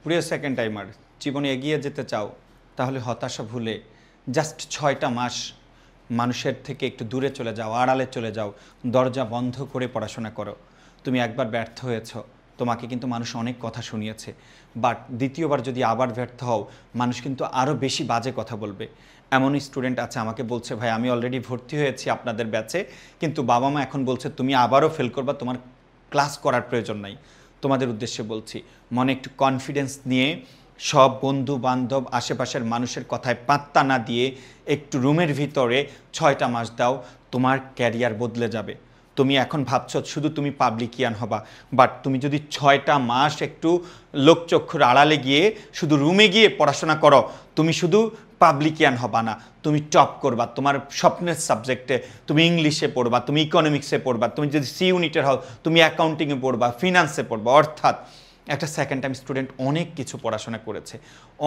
প্রিয় second timer, জীবনে এগিয়ে যেতে চাও তাহলে হতাশা ভুলে জাস্ট ৬টা মাস মানুষের থেকে একটু দূরে চলে যাও, আড়ালে চলে যাও, দরজা বন্ধ করে পড়াশোনা করো। তুমি একবার ব্যর্থ হয়েছ, তোমাকে কিন্তু মানুষ অনেক কথা শুনিয়েছে, বাট দ্বিতীয়বার যদি আবার ব্যর্থ হও মানুষ কিন্তু আরও বেশি বাজে কথা বলবে। এমন স্টুডেন্ট আছে আমাকে বলছে, ভাই আমি অলরেডি ভর্তি হয়েছি আপনাদের ব্যাচে, কিন্তু বাবা মা এখন বলছে তুমি আবারও ফেল করবা, তোমার ক্লাস করার প্রয়োজন নাই। তোমাদের উদ্দেশ্যে বলছি, মনে একটু কনফিডেন্স নিয়ে সব বন্ধু বান্ধব আশেপাশের মানুষের কথায় পাত্তা না দিয়ে একটু রুমের ভিতরে ৬টা মাস দাও, তোমার ক্যারিয়ার বদলে যাবে। তুমি এখন ভাবছো শুধু তুমি পাবলিকিয়ান হবা, বাট তুমি যদি ৬টা মাস একটু লোকচক্ষুর আড়ালে গিয়ে শুধু রুমে গিয়ে পড়াশোনা করো, তুমি শুধু পাবলিকিয়ান হবা না, তুমি টপ করবা তোমার স্বপ্নের সাবজেক্টে। তুমি ইংলিশে পড়বা, তুমি ইকোনমিক্সে পড়বা, তুমি যদি সি ইউনিটের হও তুমি অ্যাকাউন্টিংয়ে পড়বা, ফিনান্সে পড়বা। অর্থাৎ একটা সেকেন্ড টাইম স্টুডেন্ট অনেক কিছু পড়াশোনা করেছে,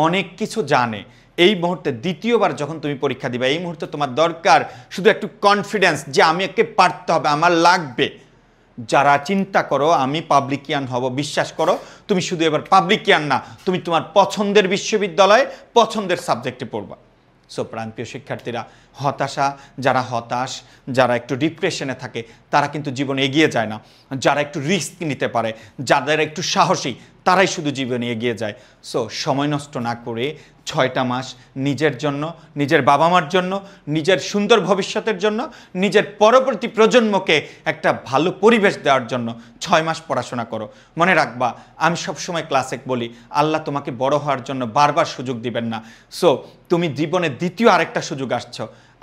অনেক কিছু জানে। এই মুহূর্তে দ্বিতীয়বার যখন তুমি পরীক্ষা দিবে, এই মুহূর্তে তোমার দরকার শুধু একটু কনফিডেন্স যে আমি একে পারতে হবে, আমার লাগবে। যারা চিন্তা করো আমি পাবলিকিয়ান হব, বিশ্বাস করো তুমি শুধু এবার পাবলিকিয়ান না, তুমি তোমার পছন্দের বিশ্ববিদ্যালয়ে পছন্দের সাবজেক্টে পড়বা। সো প্রাণপ্রিয় শিক্ষার্থীরা, যারা হতাশ, যারা একটু ডিপ্রেশনে থাকে তারা কিন্তু জীবনে এগিয়ে যায় না। যারা একটু রিস্ক নিতে পারে, যাদের একটু সাহসী, তারাই শুধু জীবনে এগিয়ে যায়। সো সময় নষ্ট না করে ৬টা মাস নিজের জন্য, নিজের বাবা মার জন্য, নিজের সুন্দর ভবিষ্যতের জন্য, নিজের পরবর্তী প্রজন্মকে একটা ভালো পরিবেশ দেওয়ার জন্য ৬ মাস পড়াশোনা করো। মনে রাখবা, আমি সবসময় ক্লাসে বলি, আল্লাহ তোমাকে বড় হওয়ার জন্য বারবার সুযোগ দিবেন না। সো তুমি জীবনে দ্বিতীয় আরেকটা সুযোগ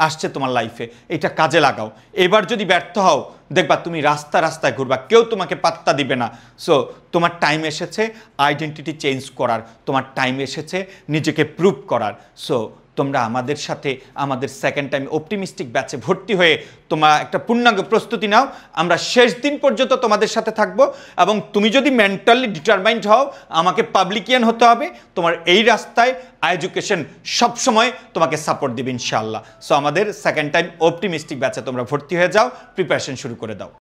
আসছে তোমার লাইফে, এটা কাজে লাগাও। এবার যদি ব্যর্থ হও, দেখবা তুমি রাস্তায় ঘুরবা, কেউ তোমাকে পাত্তা দিবে না। সো তোমার টাইম এসেছে আইডেন্টিটি চেঞ্জ করার, তোমার টাইম এসেছে নিজেকে প্রুভ করার। সো তোমরা আমাদের সাথে আমাদের সেকেন্ড টাইম অপটিমিস্টিক ব্যাচে ভর্তি হয়ে তোমরা একটা পূর্ণাঙ্গ প্রস্তুতি নাও। আমরা শেষ দিন পর্যন্ত তোমাদের সাথে থাকবো, এবং তুমি যদি মেন্টালি ডিটারমাইন্ড হও আমাকে পাবলিকিয়ান হতে হবে, তোমার এই রাস্তায় এডুকেশন সবসময় তোমাকে সাপোর্ট দিবে ইনশাআল্লাহ। সো আমাদের সেকেন্ড টাইম অপটিমিস্টিক ব্যাচে তোমরা ভর্তি হয়ে যাও, প্রিপারেশন শুরু করে দাও।